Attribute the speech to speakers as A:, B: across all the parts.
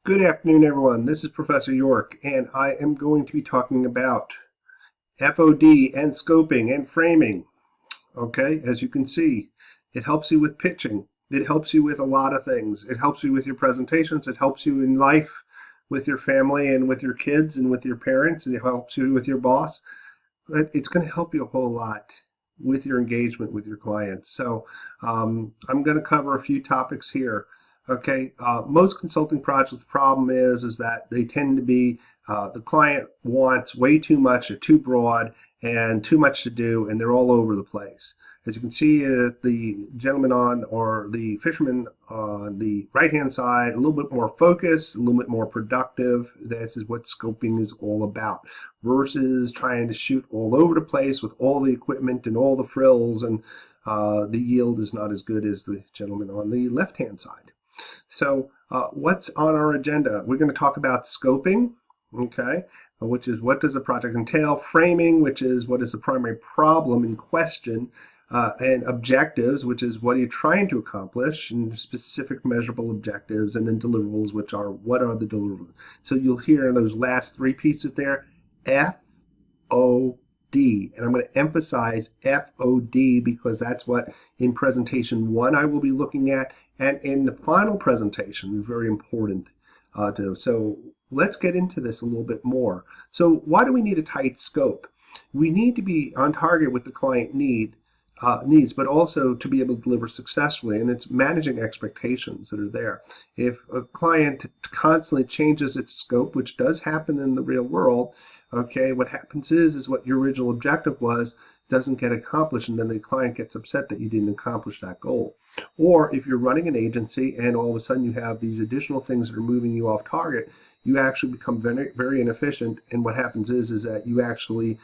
A: Good afternoon, everyone. This is Professor York, and I am going to be talking about FOD and scoping and framing. Okay, as you can see, it helps you with pitching. It helps you with a lot of things. It helps you with your presentations. It helps you in life with your family and with your kids and with your parents. And it helps you with your boss. It's going to help you a whole lot with your engagement with your clients. So I'm going to cover a few topics here. Okay, most consulting projects, the problem is that they tend to be the client wants way too much or too broad and too much to do, and they're all over the place. As you can see, the gentleman on or the fisherman on the right-hand side, a little bit more focused, a little bit more productive. This is what scoping is all about, versus trying to shoot all over the place with all the equipment and all the frills, and the yield is not as good as the gentleman on the left-hand side. So what's on our agenda? We're going to talk about scoping, okay, which is what does the project entail, framing, which is what is the primary problem in question, and objectives, which is what are you trying to accomplish, and specific measurable objectives, and then deliverables, which are what are the deliverables. So you'll hear in those last three pieces there, FOD, and I'm going to emphasize FOD because that's what in presentation one I will be looking at, and in the final presentation, very important to know. So let's get into this a little bit more. So why do we need a tight scope? We need to be on target with the client needs, but also to be able to deliver successfully, and it's managing expectations that are there. If a client constantly changes its scope, which does happen in the real world, okay, what happens is what your original objective was doesn't get accomplished, and then the client gets upset that you didn't accomplish that goal. Or if you're running an agency and all of a sudden you have these additional things that are moving you off target, you actually become very, very inefficient, and what happens is that you actually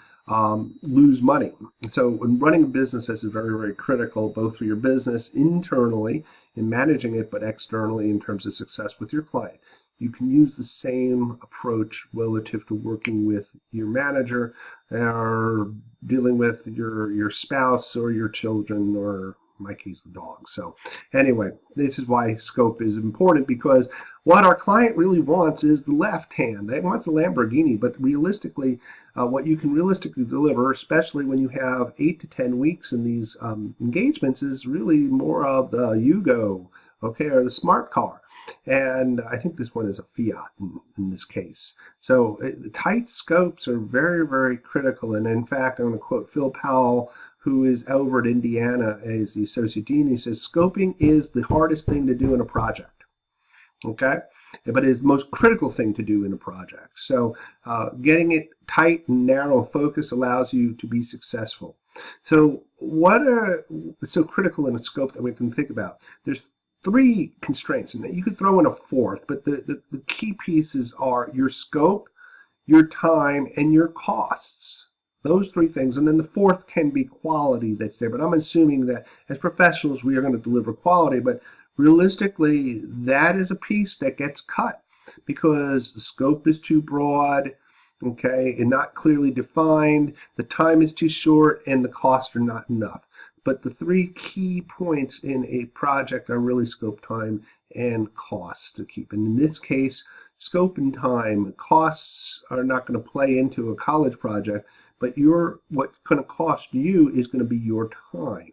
A: lose money. So when running a business, this is very, very critical, both for your business internally in managing it, but externally in terms of success with your client. You can use the same approach relative to working with your manager or dealing with your spouse or your children, or in my case, the dog. So anyway, this is why scope is important, because what our client really wants is the left hand. They want a Lamborghini, but realistically, what you can realistically deliver, especially when you have 8 to 10 weeks in these engagements, is really more of the Yugo, okay, or the smart car. And I think this one is a Fiat in this case. So the tight scopes are very, very critical. And in fact, I'm going to quote Phil Powell, who is over at Indiana as the associate dean. He says, scoping is the hardest thing to do in a project. Okay, but it is the most critical thing to do in a project. So getting it tight and narrow focus allows you to be successful. So what are so critical in a scope that we can think about? There's three constraints, and you could throw in a fourth, but the key pieces are your scope, your time, and your costs. Those three things. And then the fourth can be quality that's there. But I'm assuming that as professionals, we are going to deliver quality. But realistically, that is a piece that gets cut because the scope is too broad, okay, and not clearly defined. The time is too short, and the costs are not enough. But the three key points in a project are really scope, time, and costs to keep. And in this case, scope and time. Costs are not going to play into a college project, but what's going to cost you is going to be your time.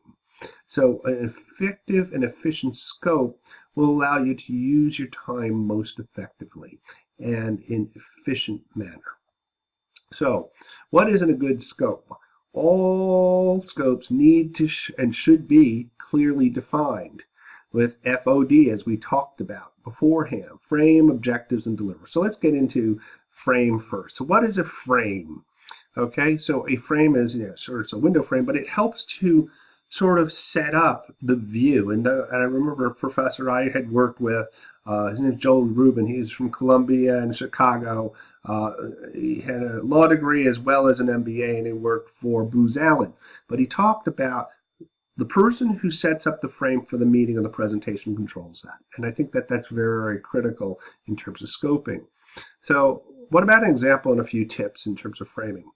A: So an effective and efficient scope will allow you to use your time most effectively and in efficient manner. So what isn't a good scope? All scopes need to and should be clearly defined with FOD, as we talked about beforehand: frame, objectives, and deliver. So let's get into frame first. So what is a frame? Okay, so a frame is, sort of, it's a window frame, but it helps to sort of set up the view. And I remember a professor I had worked with, his name is Joel Rubin. He's from Columbia and Chicago. He had a law degree as well as an MBA, and he worked for Booz Allen. But he talked about the person who sets up the frame for the meeting and the presentation controls that. And I think that that's very, very critical in terms of scoping. So what about an example and a few tips in terms of framing?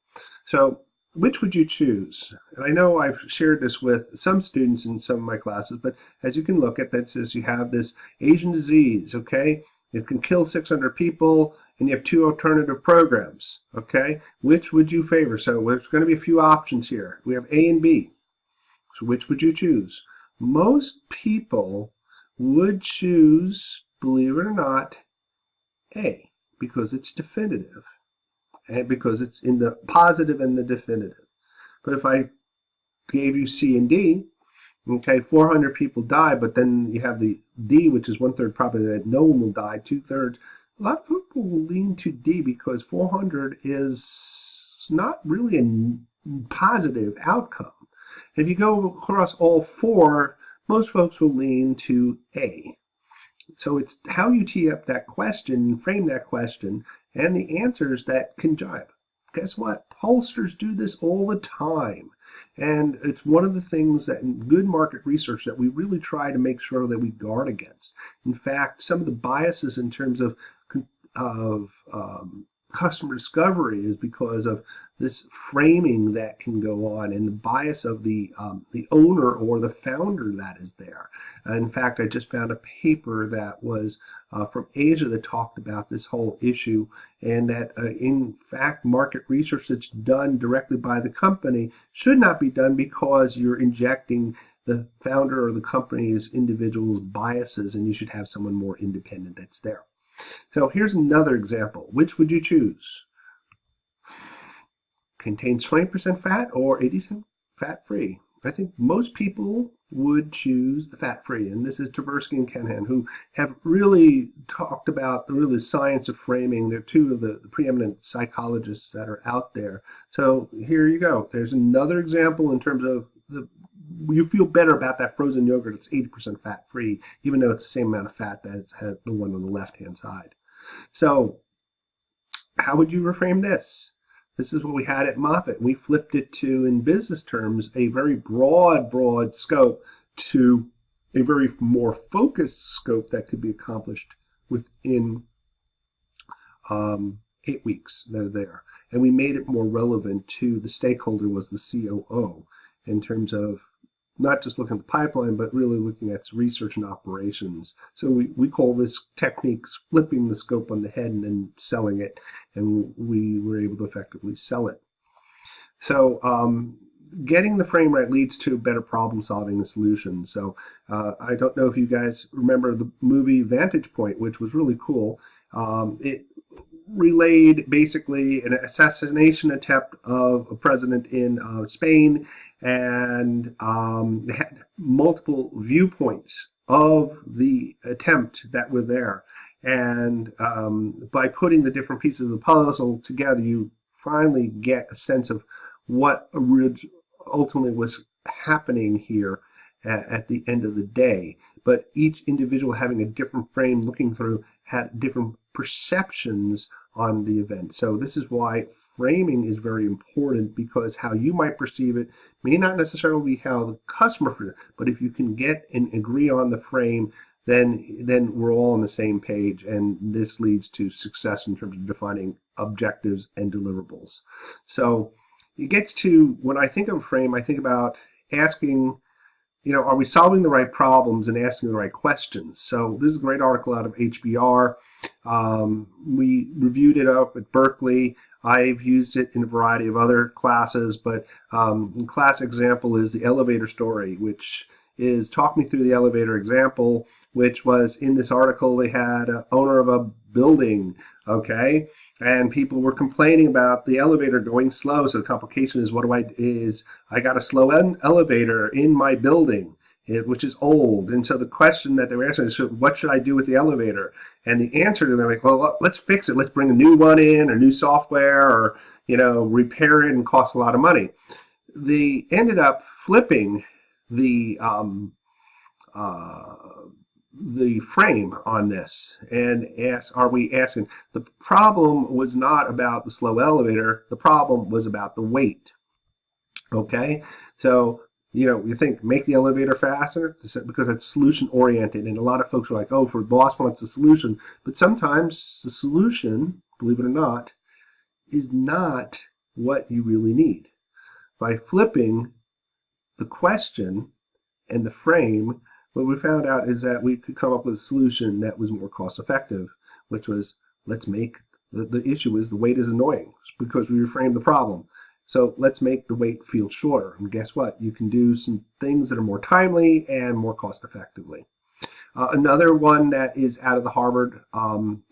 A: So which would you choose? And I know I've shared this with some students in some of my classes, but as you can look at that, says you have this Asian disease, okay? It can kill 600 people, and you have two alternative programs. Okay, which would you favor? So there's going to be a few options here. We have A and B. So which would you choose? Most people would choose, believe it or not, A, because it's definitive and because it's in the positive and the definitive. But if I gave you C and D, okay, 400 people die, but then you have the D, which is 1/3 probability that no one will die, 2/3. A lot of people will lean to D because 400 is not really a positive outcome. If you go across all four, most folks will lean to A. So it's how you tee up that question, frame that question, and the answers that can jive. Guess what? Pollsters do this all the time. And it's one of the things that in good market research that we really try to make sure that we guard against. In fact, some of the biases in terms of customer discovery is because of this framing that can go on and the bias of the owner or the founder that is there. In fact, I just found a paper that was from Asia that talked about this whole issue, and that in fact market research that's done directly by the company should not be done because you're injecting the founder or the company's individual's biases, and you should have someone more independent that's there. So here's another example. Which would you choose? Contains 20% fat or 80% fat-free? I think most people would choose the fat-free, and this is Tversky and Kennan, who have really talked about the science of framing. They're two of the preeminent psychologists that are out there. So here you go. There's another example in terms of you feel better about that frozen yogurt. It's 80% fat-free, even though it's the same amount of fat that it's had the one on the left-hand side. So how would you reframe this? This is what we had at Moffitt. We flipped it to, in business terms, a very broad scope to a very more focused scope that could be accomplished within 8 weeks. They're there. And we made it more relevant to the stakeholder was the COO in terms of not just looking at the pipeline, but really looking at research and operations. So we call this technique flipping the scope on the head and then selling it, and we were able to effectively sell it. So getting the frame right leads to better problem solving and solutions. So I don't know if you guys remember the movie Vantage Point, which was really cool. It relayed basically an assassination attempt of a president in Spain, and they had multiple viewpoints of the attempt that were there. And by putting the different pieces of the puzzle together, you finally get a sense of what ultimately was happening here at the end of the day. But each individual having a different frame looking through had different perceptions on the event. So this is why framing is very important, because how you might perceive it may not necessarily be how the customer perceives it, but if you can get and agree on the frame, then we're all on the same page, and this leads to success in terms of defining objectives and deliverables. So it gets to, when I think of a frame, I think about asking, are we solving the right problems and asking the right questions? So this is a great article out of HBR. We reviewed it up at Berkeley. I've used it in a variety of other classes, but a classic example is the elevator story, which is talk me through the elevator example, which was in this article. They had an owner of a building, okay, and people were complaining about the elevator going slow. So the complication is, I got a slow elevator in my building, which is old. And so the question that they were asking is, what should I do with the elevator? And the answer to them, they're like, well, let's fix it. Let's bring a new one in, or new software, or repair it, and cost a lot of money. They ended up flipping the frame on this and are we asking, the problem was not about the slow elevator, the problem was about the weight. Okay, so you think make the elevator faster because it's solution oriented, and a lot of folks are like, oh, if the boss wants the solution, but sometimes the solution, believe it or not, is not what you really need. By flipping the question and the frame, what we found out is that we could come up with a solution that was more cost effective. which was let's make the issue is the wait is annoying because we reframed the problem. So let's make the wait feel shorter. And guess what? You can do some things that are more timely and more cost effectively. Another one that is out of the Harvard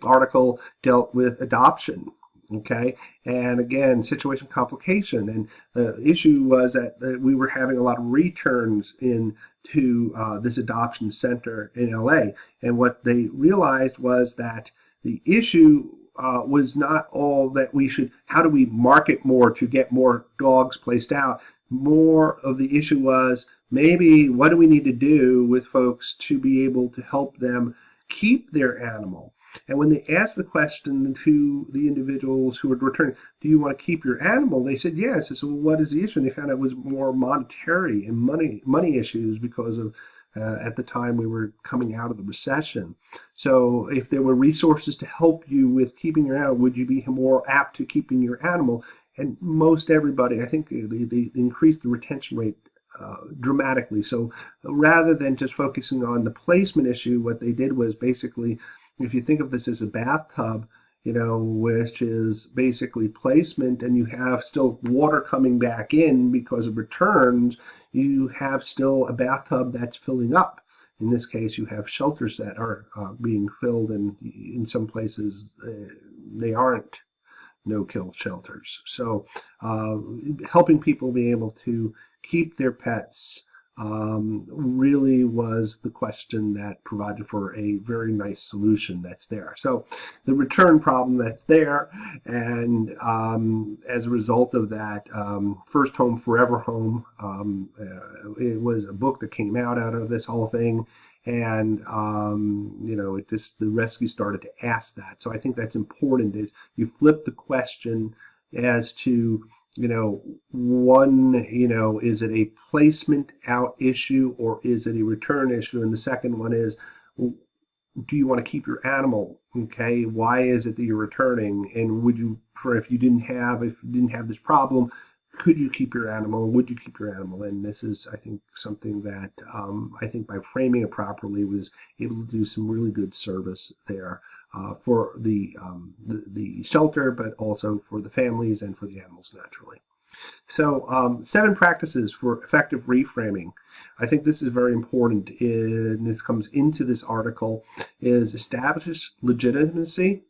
A: article dealt with adoption. Okay, and again, situation complication, and the issue was that we were having a lot of returns into this adoption center in LA, and what they realized was that the issue was not all that we should, how do we market more to get more dogs placed out? More of the issue was maybe what do we need to do with folks to be able to help them keep their animal? And when they asked the question to the individuals who were returning, do you want to keep your animal? They said yes. I said, well, what is the issue? And they found it was more monetary and money issues because of at the time we were coming out of the recession. So if there were resources to help you with keeping your animal, would you be more apt to keeping your animal? And most everybody, I think they increased the retention rate dramatically. So rather than just focusing on the placement issue, what they did was basically, if you think of this as a bathtub, which is basically placement, and you have still water coming back in because of returns, you have still a bathtub that's filling up. In this case, you have shelters that are being filled, and in some places they aren't no-kill shelters. So helping people be able to keep their pets really was the question that provided for a very nice solution that's there. So the return problem that's there, and as a result of that, First Home Forever Home, it was a book that came out of this whole thing, and the rescue started to ask that. So I think that's important, is you flip the question as to one, is it a placement out issue or is it a return issue? And the second one is, do you want to keep your animal? Okay, why is it that you're returning? And would you, if you didn't have this problem, could you keep your animal? Would you keep your animal? And this is, I think, something that I think by framing it properly was able to do some really good service there. For the shelter, but also for the families and for the animals naturally. So 7 practices for effective reframing. I think this is very important, and this comes into this article, is establish legitimacy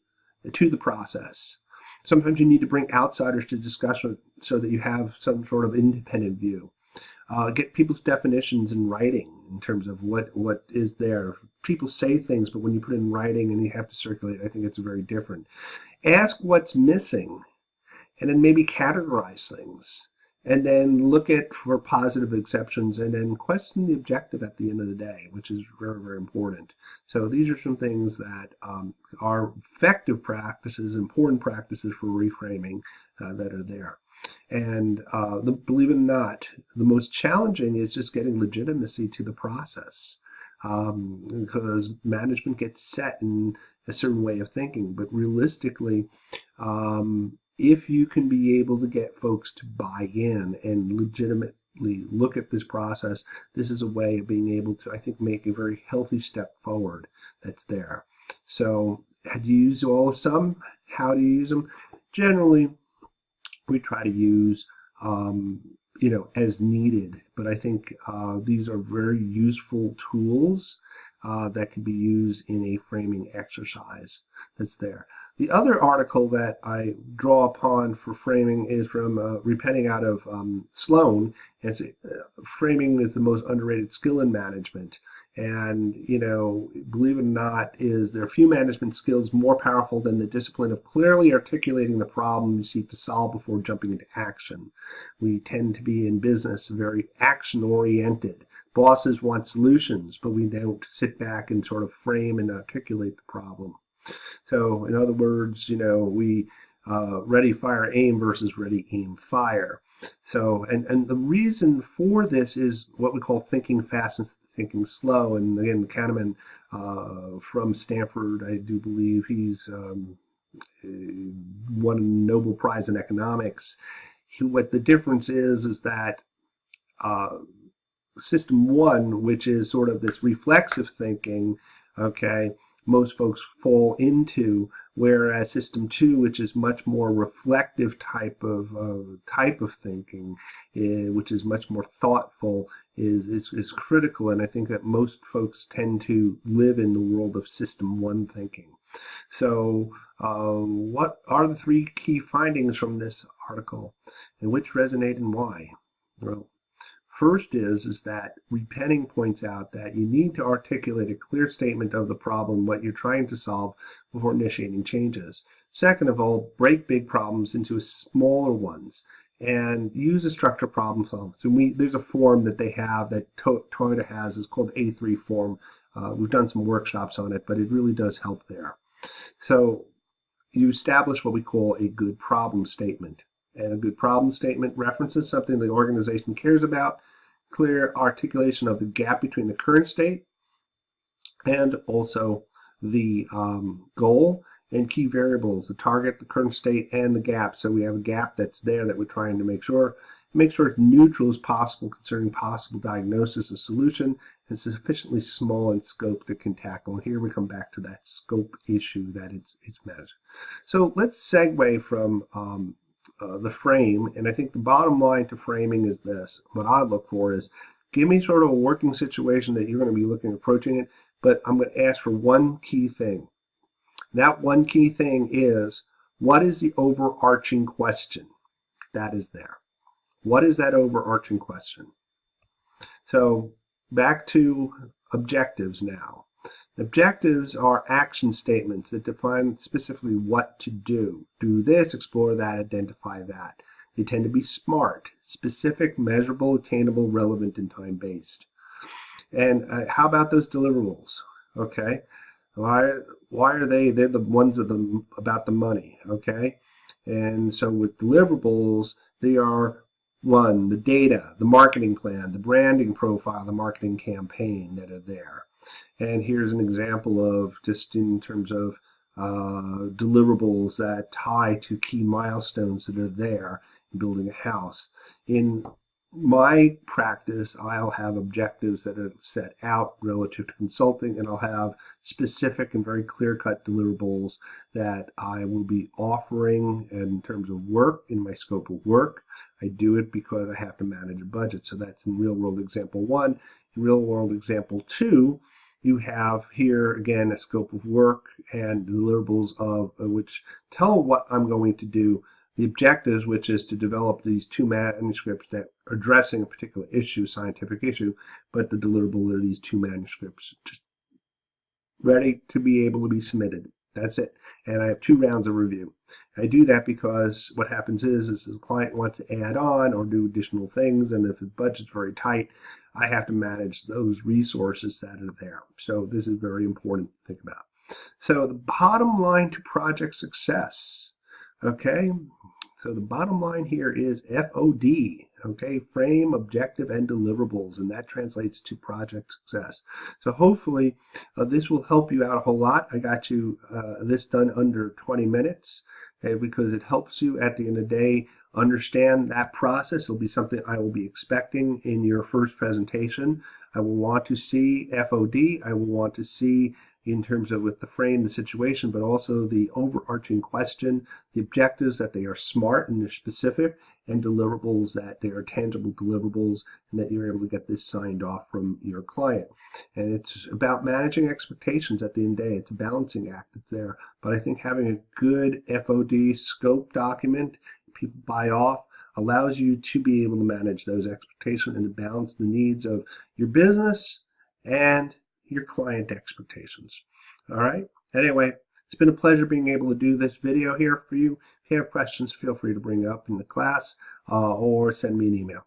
A: to the process. Sometimes you need to bring outsiders to discussion so that you have some sort of independent view. Get people's definitions in writing in terms of what is there. People say things, but when you put it in writing and you have to circulate, I think it's very different. Ask what's missing, and then maybe categorize things, and then look for positive exceptions, and then question the objective at the end of the day, which is very, very important. So these are some things that are effective practices, important practices for reframing that are there. And believe it or not, the most challenging is just getting legitimacy to the process, because management gets set in a certain way of thinking. But realistically, if you can be able to get folks to buy in and legitimately look at this process, this is a way of being able to, I think, make a very healthy step forward that's there. So do you use all of some? How do you use them? Generally, we try to use as needed, but I think these are very useful tools that can be used in a framing exercise that's there. The other article that I draw upon for framing is from Repenting out of Sloan. It's framing is the most underrated skill in management. And, believe it or not, there are few management skills more powerful than the discipline of clearly articulating the problem you seek to solve before jumping into action. We tend to be in business very action-oriented. Bosses want solutions, but we don't sit back and sort of frame and articulate the problem. So, in other words, we ready, fire, aim versus ready, aim, fire. So, and the reason for this is what we call thinking fast and thinking slow. And again, Kahneman from Stanford, I do believe he's won a Nobel Prize in economics. What the difference is that system 1, which is sort of this reflexive thinking, okay, most folks fall into, whereas System 2, which is much more reflective type of thinking, which is much more thoughtful, is critical. And I think that most folks tend to live in the world of System 1 thinking. So what are the 3 key findings from this article, and which resonate and why? Well, first is that Repenning points out that you need to articulate a clear statement of the problem, what you're trying to solve, before initiating changes. Second of all, break big problems into smaller ones and use a structured problem solving. So there's a form that they have that Toyota has. It's called A3 form. We've done some workshops on it, but it really does help there. So you establish what we call a good problem statement. And a good problem statement references something the organization cares about, clear articulation of the gap between the current state and also the goal, and key variables, the target, the current state, and the gap. So we have a gap that's there that we're trying to make sure it's neutral as possible concerning possible diagnosis or solution, and sufficiently small in scope that can tackle. Here we come back to that scope issue that it's managed. So let's segue from the frame, and I think the bottom line to framing is this. What I look for is, give me sort of a working situation that you're going to be approaching it, but I'm going to ask for one key thing. That one key thing is, what is the overarching question that is there? What is that overarching question? So back to objectives now. Objectives are action statements that define specifically what to do. Do this, explore that, identify that. They tend to be SMART, specific, measurable, attainable, relevant, and time-based. And how about those deliverables? Okay, why are they? They're the ones about the money. Okay, and so with deliverables, they are: 1, the data, the marketing plan, the branding profile, the marketing campaign that are there. And here's an example of, just in terms of deliverables that tie to key milestones that are there in building a house. In my practice, I'll have objectives that are set out relative to consulting, and I'll have specific and very clear-cut deliverables that I will be offering in terms of work, in my scope of work. I do it because I have to manage a budget. So that's in real-world example 1. In real-world example 2, you have here, again, a scope of work and deliverables of which tell what I'm going to do. The objectives, which is to develop these 2 manuscripts that are addressing a particular issue, scientific issue, but the deliverable are these 2 manuscripts just ready to be able to be submitted. That's it. And I have 2 rounds of review. I do that because what happens is the client wants to add on or do additional things, and if the budget's very tight, I have to manage those resources that are there. So this is very important to think about. So the bottom line to project success, okay? So the bottom line here is FOD, okay? Frame, objective, and deliverables, and that translates to project success. So hopefully this will help you out a whole lot. I got you this done under 20 minutes because it helps you at the end of the day understand that process. It'll be something I will be expecting in your first presentation. I will want to see FOD. I will want to see, in terms of with the frame, the situation, but also the overarching question, the objectives, that they are SMART and they're specific, and deliverables, that they are tangible deliverables, and that you're able to get this signed off from your client. And it's about managing expectations at the end of the day. It's a balancing act that's there. But I think having a good FOD scope document people buy off allows you to be able to manage those expectations and to balance the needs of your business and your client expectations. All right. Anyway, it's been a pleasure being able to do this video here for you. If you have questions, feel free to bring it up in the class or send me an email.